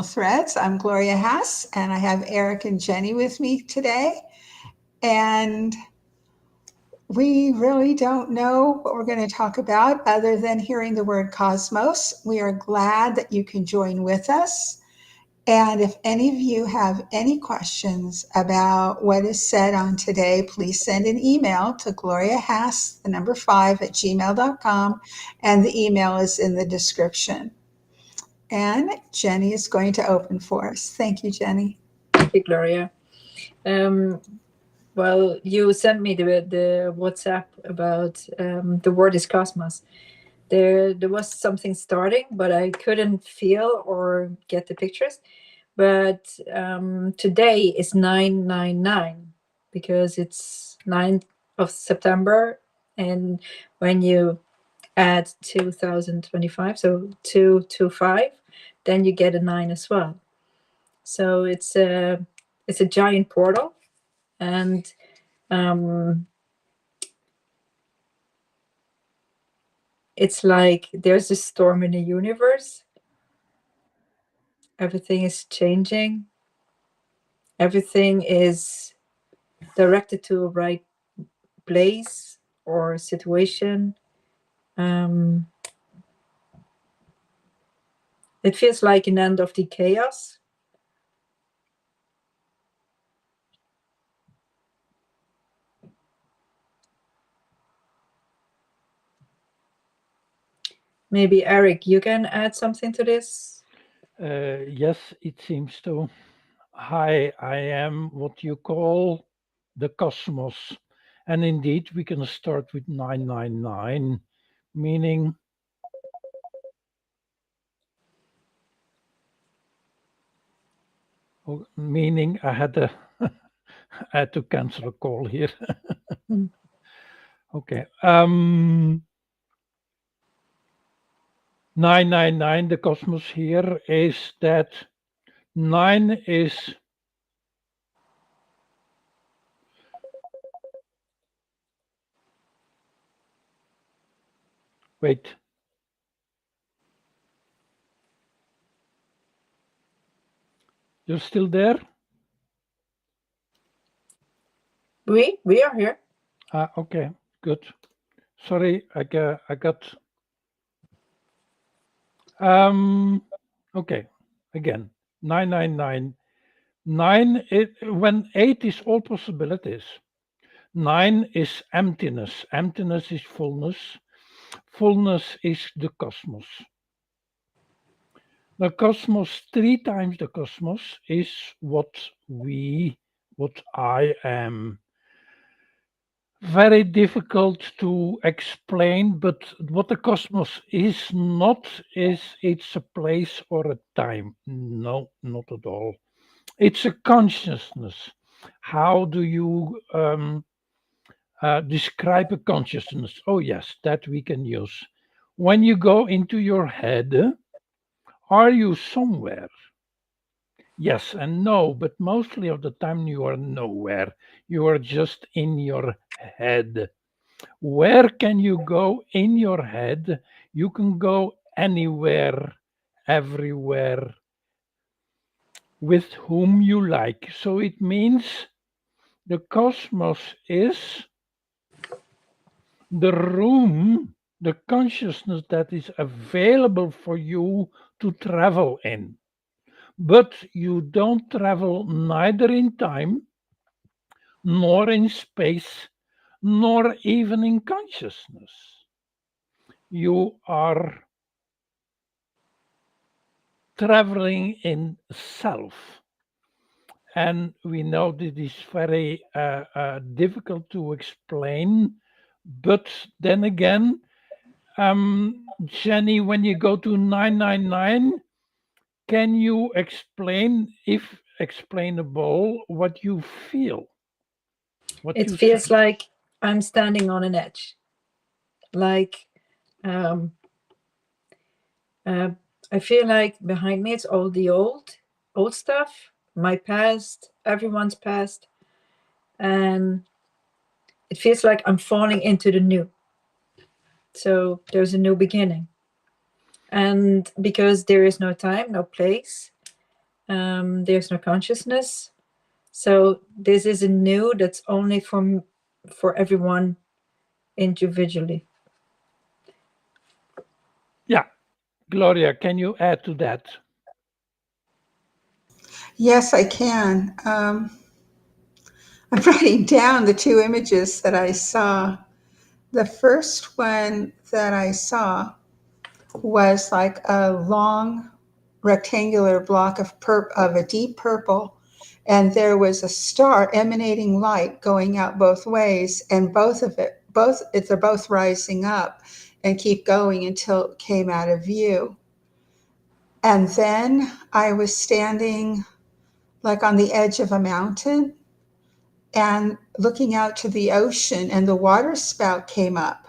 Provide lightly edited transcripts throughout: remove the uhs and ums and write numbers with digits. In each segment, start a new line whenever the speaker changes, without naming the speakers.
Threads. I'm Gloria Haas, and I have Eric and Jenny with me today. And we really don't know what we're going to talk about other than hearing the word cosmos. We are glad that you can join with us. And if any of you have any questions about what is said on today, please send an email to Gloria Haas, the number 5 at gmail.com, and the email is in the description. And Jenny is going to open for us. Thank you, Jenny.
Thank you, Gloria. Well, you sent me the WhatsApp about the word is cosmos. There was something starting, but I couldn't feel or get the pictures. But today is 999 because it's 9th of September, and when you add 2025, so 225, then you get a 9 as well. So it's a giant portal, and it's like there's a storm in the universe. Everything is changing. Everything is directed to a right place or situation. It feels like an end of the chaos. Maybe Eric, you can add something to this.
Yes, it seems to. Hi, I am what you call the cosmos. And indeed, we can start with 999, meaning I had to I had to cancel a call here. Okay. 999, the cosmos here is that 9 is wait. You're still there?
We are here.
Okay, good. Sorry, I got okay, again, 999. 9, when 8 is all possibilities. 9 is emptiness. Emptiness is fullness. Fullness is the cosmos. The cosmos, 3 times the cosmos, is what I am. Very difficult to explain, but what the cosmos is not is it's a place or a time. No, not at all. It's a consciousness. How do you describe a consciousness? Oh, yes, that we can use. When you go into your head, are you somewhere? Yes and no, but mostly of the time you are nowhere. You are just in your head. Where can you go in your head? You can go anywhere, everywhere, with whom you like. So it means the cosmos is the room, the consciousness that is available for you to travel in. But you don't travel neither in time, nor in space, nor even in consciousness. You are traveling in self. And we know that it is very difficult to explain. But then again, Jenny, when you go to 999, can you explain, if explainable, what you feel? What
It
you
feels
sense?
like I'm standing on an edge. Like um, uh, I feel like behind me it's all the old stuff, my past, everyone's past, and it feels like I'm falling into the new. So there's a new beginning. And because there is no time, no place, There's no consciousness. So this is a new that's only for everyone individually.
Yeah. Gloria, can you add to that?
Yes, I can. I'm writing down the two images that I saw. The first one that I saw was like a long rectangular block of a deep purple, and there was a star emanating light going out both ways, and they're both rising up and keep going until it came out of view. And then I was standing like on the edge of a mountain and looking out to the ocean, and the water spout came up,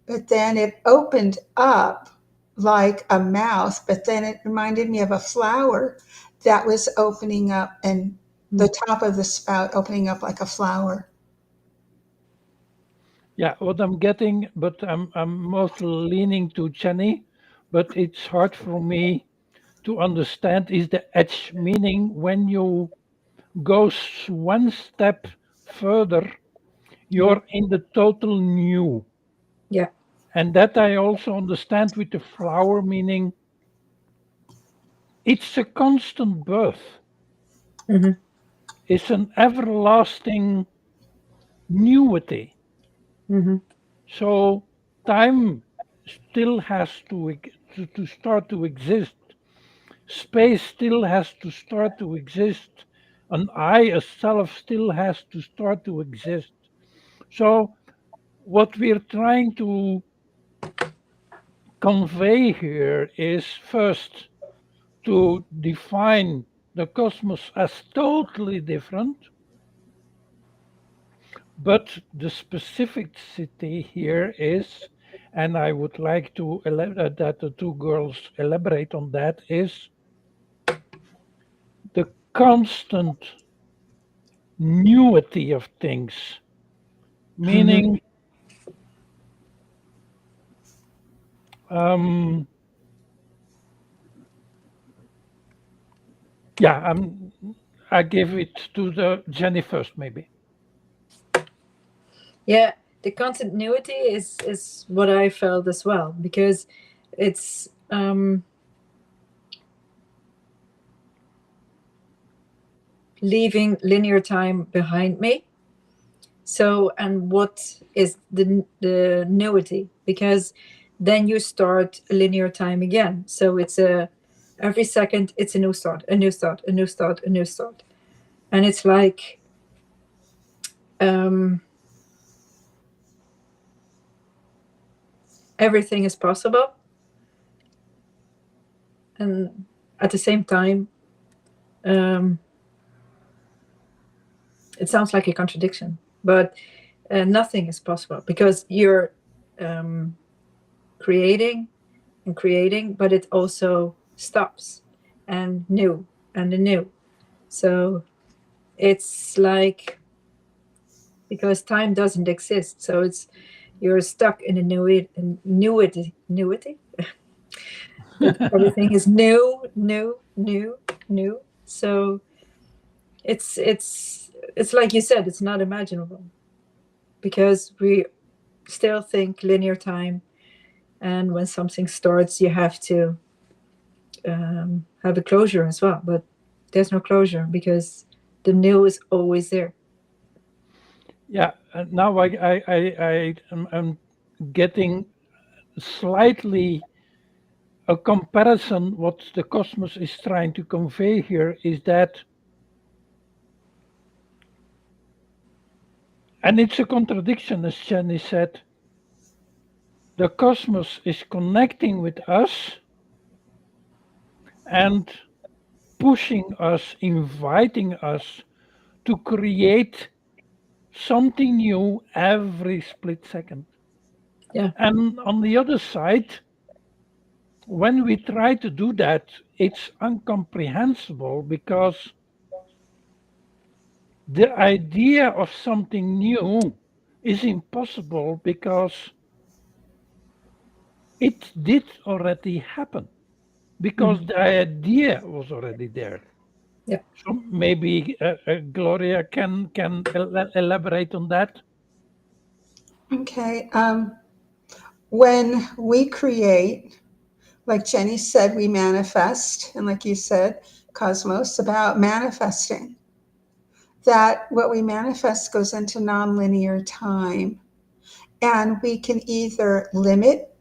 but then it opened up like a mouth, but then it reminded me of a flower that was opening up, and the top of the spout opening up like a flower.
Yeah, what I'm getting, but I'm mostly leaning to Jenny, but it's hard for me to understand is the edge, meaning when you go one step further,
Yeah.
you're in the total new.
Yeah.
And that I also understand with the flower, meaning it's a constant birth.
Hmm.
It's an everlasting newity.
Hmm.
So time still has to start to exist. Space still has to start to exist. An I, a self, still has to start to exist. So what we're trying to convey here is first to define the cosmos as totally different, but the specificity here is, and I would like to that the two girls elaborate on that, is the constant newity of things,
Hmm.
meaning um, yeah, I give it to the Jenny first, maybe.
Yeah. The continuity is what I felt as well, because it's leaving linear time behind me. So, and what is the newity? Because then you start a linear time again. So it's a every second it's a new start, a new start, a new start, a new start, and it's like um, everything is possible, and at the same time, um, it sounds like a contradiction, but nothing is possible because you're um, creating and creating, but it also stops and new and a new. So it's like because time doesn't exist, so it's you're stuck in a newity that everything is new, new, new, new. So it's like you said, it's not imaginable because we still think linear time, and when something starts, you have to have a closure as well. But there's no closure because the new is always there.
Yeah, now I'm getting slightly a comparison. What the cosmos is trying to convey here is that, and it's a contradiction, as Jenny said, the cosmos is connecting with us and pushing us, inviting us to create something new every split second.
Yeah.
And on the other side, when we try to do that, it's incomprehensible because the idea of something new is impossible because it did already happen,
Mhm.
because the idea was already there.
Yeah.
So maybe Gloria can elaborate on that.
Okay. When we create, like Jenny said, we manifest. And like you said, Cosmos, about manifesting, that what we manifest goes into nonlinear time. And we can either limit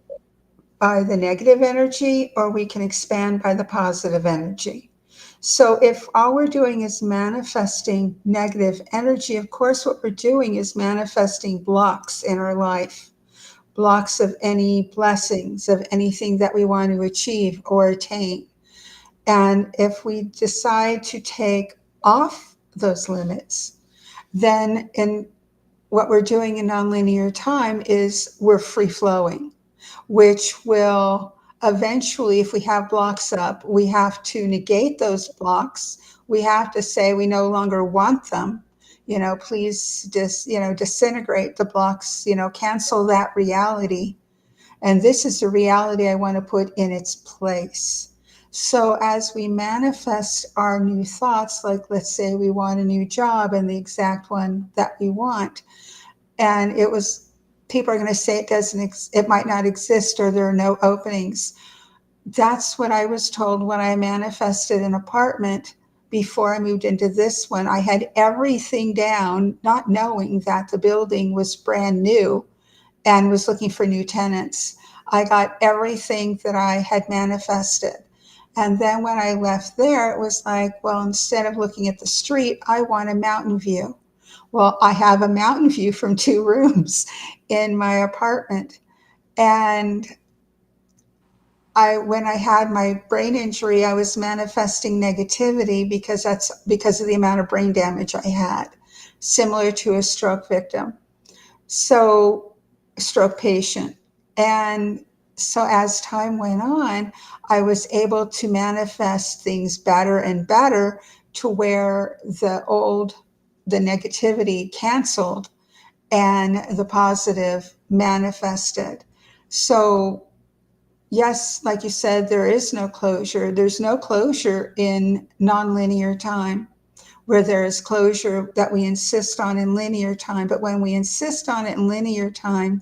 by the negative energy or we can expand by the positive energy. So if all we're doing is manifesting negative energy, of course, what we're doing is manifesting blocks in our life, blocks of any blessings, of anything that we want to achieve or attain. And if we decide to take off those limits, then in what we're doing in nonlinear time is we're free flowing, which will eventually, if we have blocks up, we have to negate those blocks. We have to say we no longer want them. Please disintegrate the blocks, cancel that reality. And this is the reality I want to put in its place. So as we manifest our new thoughts, like let's say we want a new job and the exact one that we want, and it was people are going to say it might not exist or there are no openings. That's what I was told when I manifested an apartment before I moved into this one. I had everything down, not knowing that the building was brand new and was looking for new tenants. I got everything that I had manifested. And then when I left there, it was like, well, instead of looking at the street, I want a mountain view. Well, I have a mountain view from 2 rooms in my apartment. And when I had my brain injury, I was manifesting negativity because that's because of the amount of brain damage I had, similar to a stroke victim. So, stroke patient. And so as time went on, I was able to manifest things better and better to where the negativity canceled and the positive manifested. So, yes, like you said, there is no closure. There's no closure in nonlinear time, where there is closure that we insist on in linear time. But when we insist on it in linear time,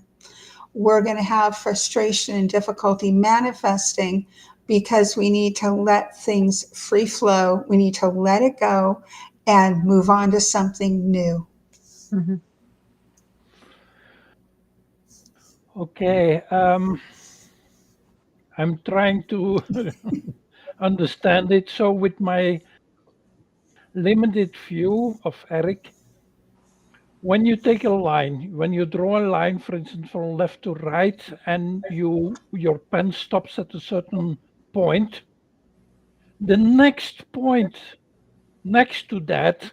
we're going to have frustration and difficulty manifesting because we need to let things free flow. We need to let it go and move on to something new.
Hmm.
Okay, I'm trying to understand it. So, with my limited view of Eric, when you take a line, when you draw a line, for instance, from left to right, and your pen stops at a certain point, the next point next to that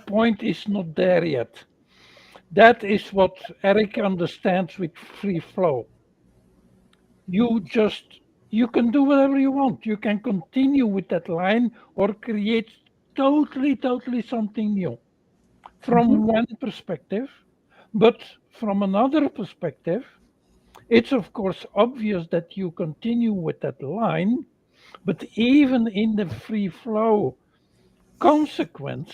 point is not there yet. That is what Eric understands with free flow. You just you can do whatever you want. You can continue with that line or create totally something new
Hmm.
from one perspective. But from another perspective, it's of course obvious that you continue with that line, but even in the free flow consequence,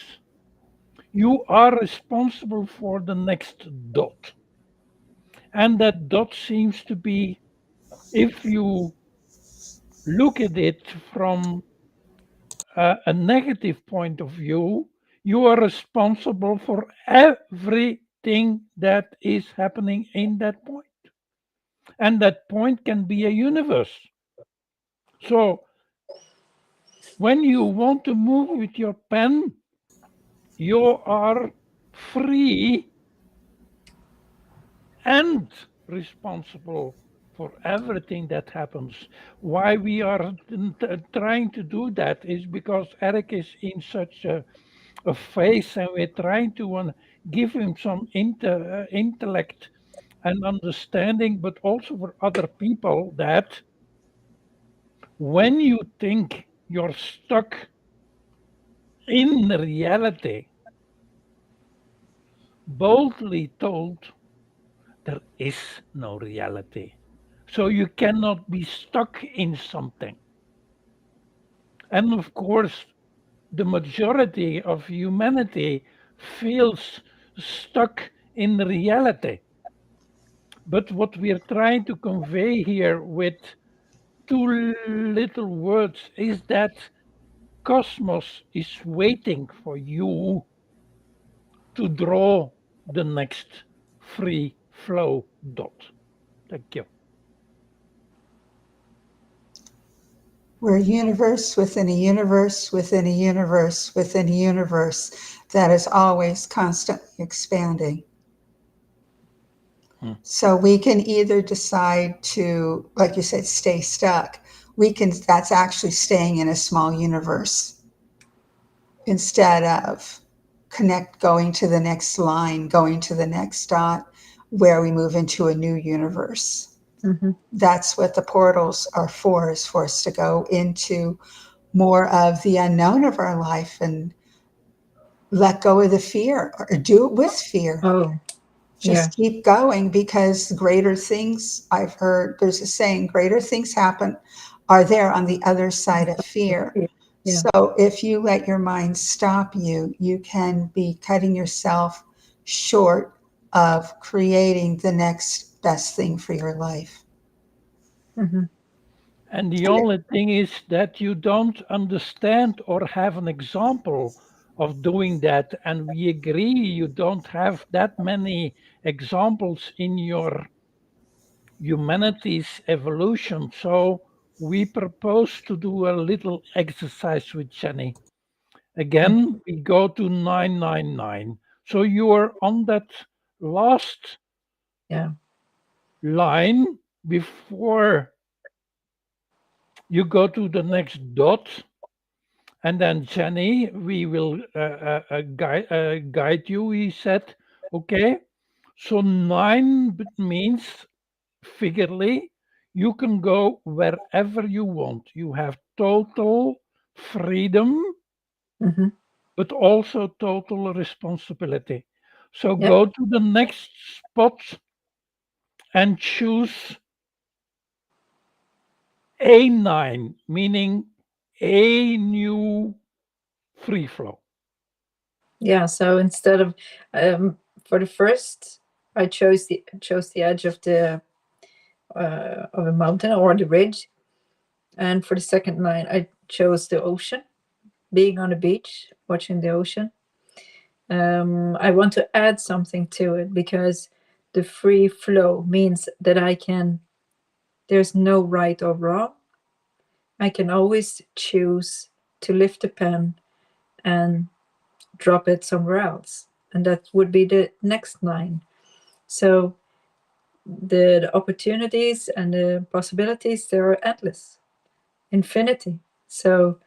you are responsible for the next dot. And that dot seems to be, if you look at it from a negative point of view, you are responsible for everything that is happening in that point. And that point can be a universe. So when you want to move with your pen, you are free and responsible for everything that happens. Why we are trying to do that is because Eric is in such a phase, and we're trying to give him some intellect and understanding, but also for other people, that when you think you're stuck in reality, boldly told, there is no reality. So you cannot be stuck in something. And of course, the majority of humanity feels stuck in reality. But what we are trying to convey here with two little words is that cosmos is waiting for you to draw the next free flow dot. Thank you.
We're a universe within a universe within a universe within a universe that is always constantly expanding.
Hmm.
So we can either decide to, like you said, stay stuck. That's actually staying in a small universe instead of going to the next line, going to the next dot, where we move into a new universe.
Mm-hmm.
That's what the portals are for, is for us to go into more of the unknown of our life and let go of the fear, or do it with fear.
Oh, yeah.
Just keep going, because greater things, I've heard there's a saying, greater things happen are there on the other side of fear.
Yeah.
So if you let your mind stop you, you can be cutting yourself short of creating the next best thing for your life.
Mm-hmm.
And the only thing is that you don't understand or have an example of doing that. And we agree you don't have that many examples in your humanity's evolution. So we propose to do a little exercise with Jenny. Again, we go to 999. So you are on that last
Yeah.
line before you go to the next dot. And then Jenny, we will guide you. He said, okay. So means figuratively, you can go wherever you want. You have total freedom,
Mm-hmm.
but also total responsibility. So
Yeah.
go to the next spot and choose A9, meaning a new free flow.
Yeah. So instead of for the first, I chose the edge of a mountain or the ridge, and for the second line, I chose the ocean, being on the beach, watching the ocean. I want to add something to it because the free flow means that I can. There's no right or wrong. I can always choose to lift the pen and drop it somewhere else. And that would be the next line. So the opportunities and the possibilities, they are endless, infinity. So,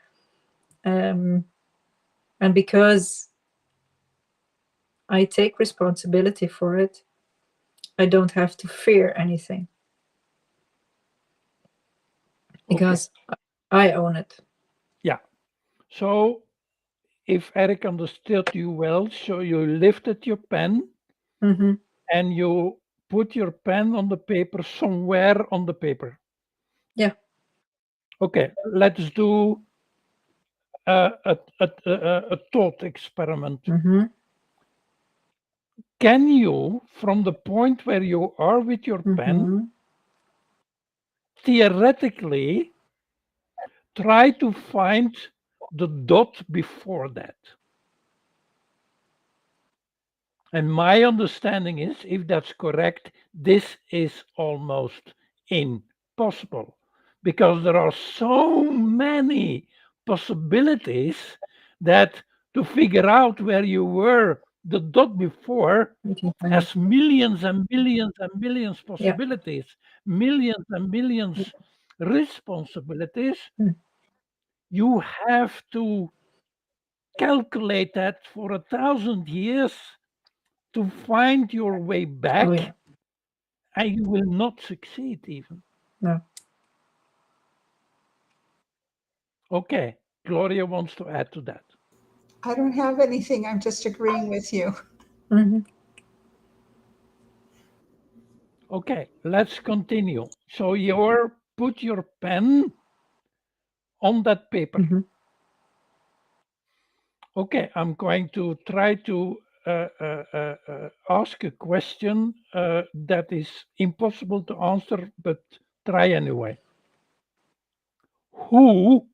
and because I take responsibility for it, I don't have to fear anything
Okay.
because I own it.
Yeah. So if Eric understood you well, so you lifted your pen
Mm-hmm.
and you put your pen on the paper somewhere on the paper.
Yeah.
Okay, let's do a thought experiment.
Mm-hmm.
Can you, from the point where you are with your pen,
Mm-hmm.
theoretically try to find the dot before that? And my understanding is, if that's correct, this is almost impossible because there are so many possibilities that to figure out where you were the dot before
You can find it.
has millions and millions and millions
Yeah.
possibilities, millions and millions responsibilities.
Mm.
You have to calculate that for 1,000 years to find your way
Oh yeah.
back, and you will not succeed even.
No.
Okay, Gloria wants to add to that.
I don't have anything. I'm just agreeing with you.
Mm-hmm.
Okay, let's continue. So you put your pen on that paper.
Mm-hmm.
Okay, I'm going to try to ask a question that is impossible to answer, but try anyway. Who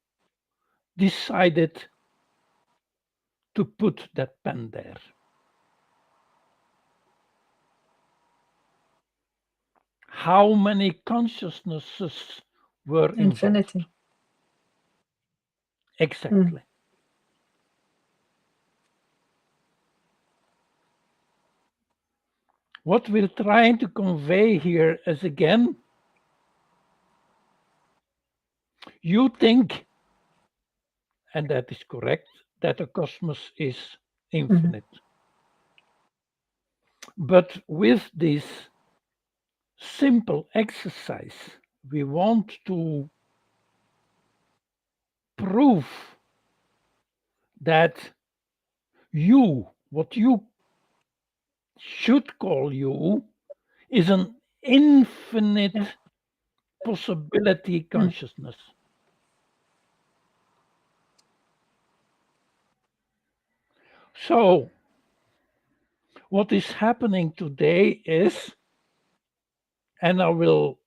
decided to put that pen there? How many consciousnesses were involved?
Infinity. Mm.
Exactly. What we're trying to convey here is again, you think, and that is correct, that the cosmos is
Mhm.
infinite. But with this simple exercise, we want to prove that you, what you should call you, is an
Yeah.
infinite possibility
Mm.
consciousness. So, what is happening today is, and I will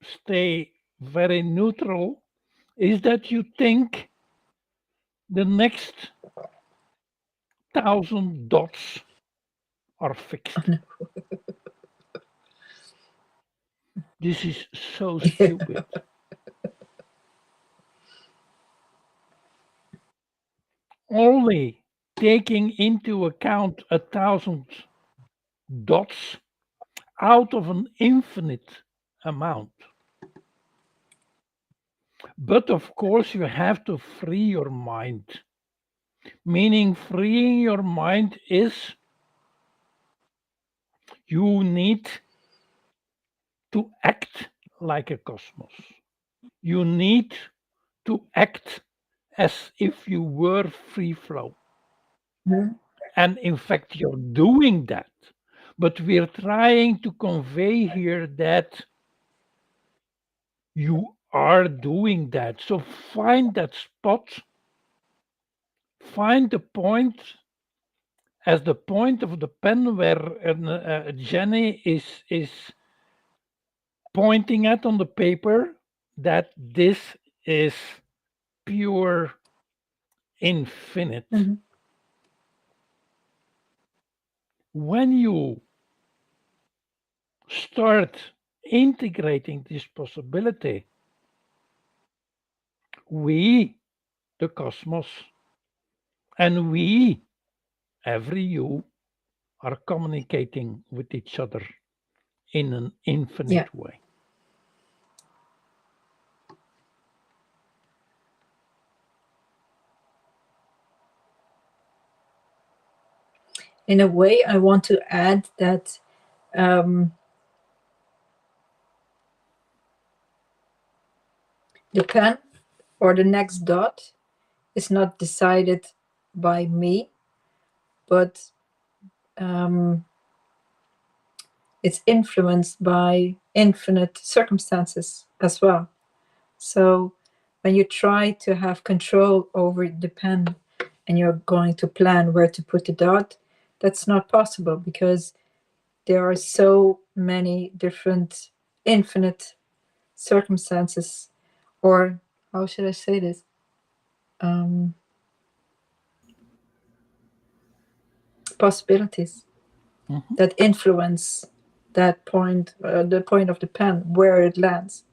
stay very neutral, is that you think the next 1,000 dots are fixed. This is so stupid. Only taking into account 1,000 dots out of an infinite amount. But of course, you have to free your mind. Meaning, freeing your mind is you need to act like a cosmos. You need to act as if you were free flow.
Mhm.
And in fact, you're doing that. But we're trying to convey here that you are doing that. So find that spot, find the point as the point of the pen where Jenny is pointing at on the paper that this is pure infinite.
Mhm.
When you start integrating this possibility, we, the cosmos, and we, every you, are communicating with each other in an
Yeah.
infinite way.
In a way, I want to add that um, the pen or the next dot is not decided by me, but um, it's influenced by infinite circumstances as well. So when you try to have control over the pen and you're going to plan where to put the dot, that's not possible because there are so many different infinite circumstances, or how should I say this? Um, Possibilities
Mhm.
that influence that point, the point of the pen, where it lands.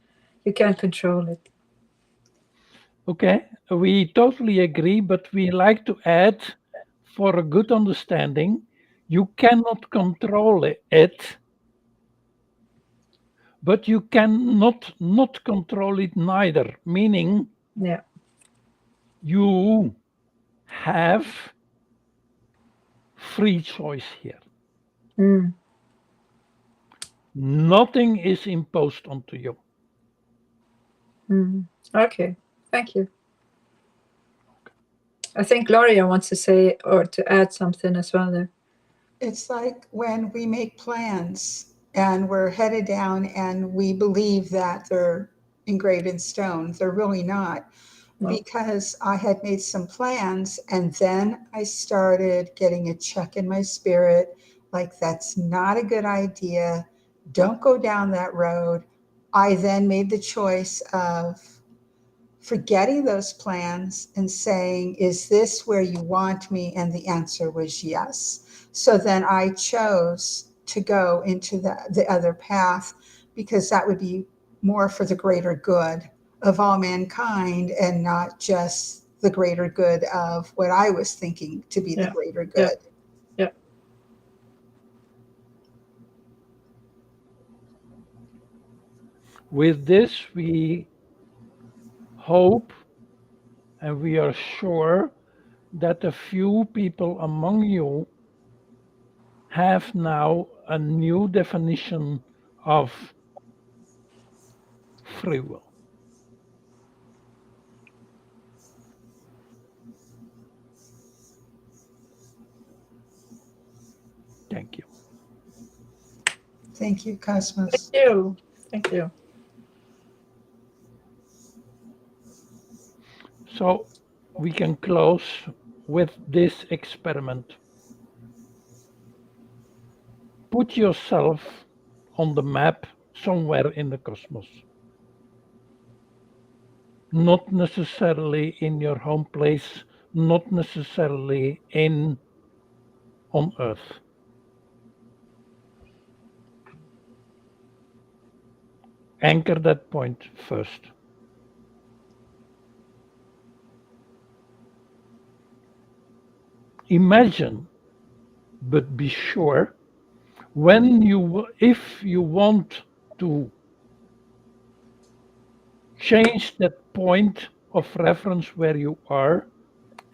You can't control it.
Okay, we totally agree, but we like to add for a good understanding, you cannot control it, but you cannot not control it neither, meaning
Yeah.
you have free choice here.
Mm.
Nothing is imposed onto you.
Mm. Okay. Thank you. I think Gloria wants to say or to add something as well there.
It's like when we make plans and we're headed down and we believe that they're engraved in stone. They're really not.
Well,
because I had made some plans and then I started getting a check in my spirit like, that's not a good idea. Don't go down that road. I then made the choice of forgetting those plans and saying, is this where you want me? And the answer was yes. So then I chose to go into the other path because that would be more for the greater good of all mankind and not just the greater good of what I was thinking to be the
yeah,
greater
yeah,
good.
yeah.
With this, we hope and we are sure that a few people among you have now a new definition of free will. Thank you.
Thank you,
Thank
Cosmos.
you. Thank you.
So we can close with this experiment. Put yourself on the map somewhere in the cosmos, not necessarily in your home place, not necessarily in on Earth. Anchor that point first. Imagine, but be sure, if you want to change that point of reference where you are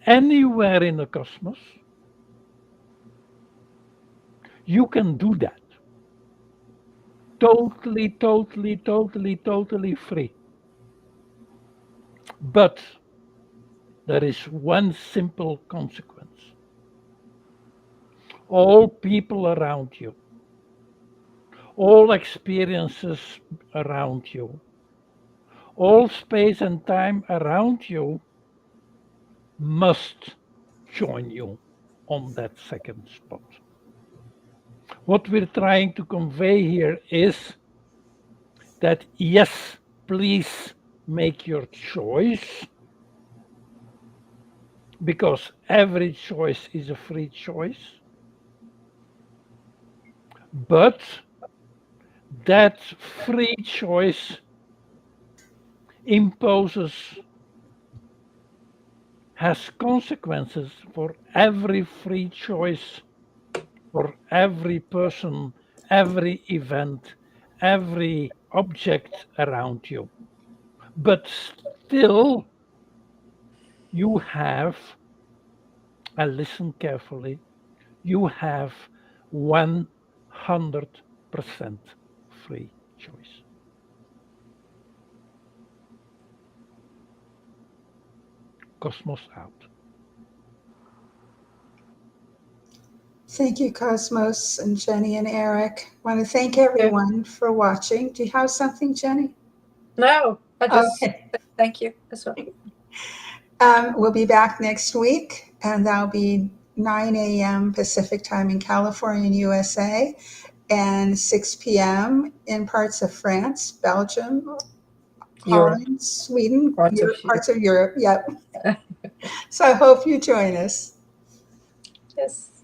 anywhere in the cosmos, you can do that. Totally, totally, totally, totally free. But there is one simple consequence. All people around you, all experiences around you, all space and time around you must join you on that second spot. What we're trying to convey here is that yes, please make your choice because every choice is a free choice. But that free choice imposes, has consequences for every free choice, for every person, every event, every object around you. But still, you have, and listen carefully, you have 100% free choice. Cosmos out.
Thank you, Cosmos and Jenny and Eric. I want to thank
Okay.
everyone for watching. Do you have something, Jenny?
No, I just
Okay.
thank you as well.
We'll be back next week, and that'll be 9 a.m. Pacific time in California and USA, and 6 p.m. in parts of France, Belgium,
Europe,
Holland, Sweden,
parts of Europe.
parts of Europe. Yep. So I hope you join us.
Yes.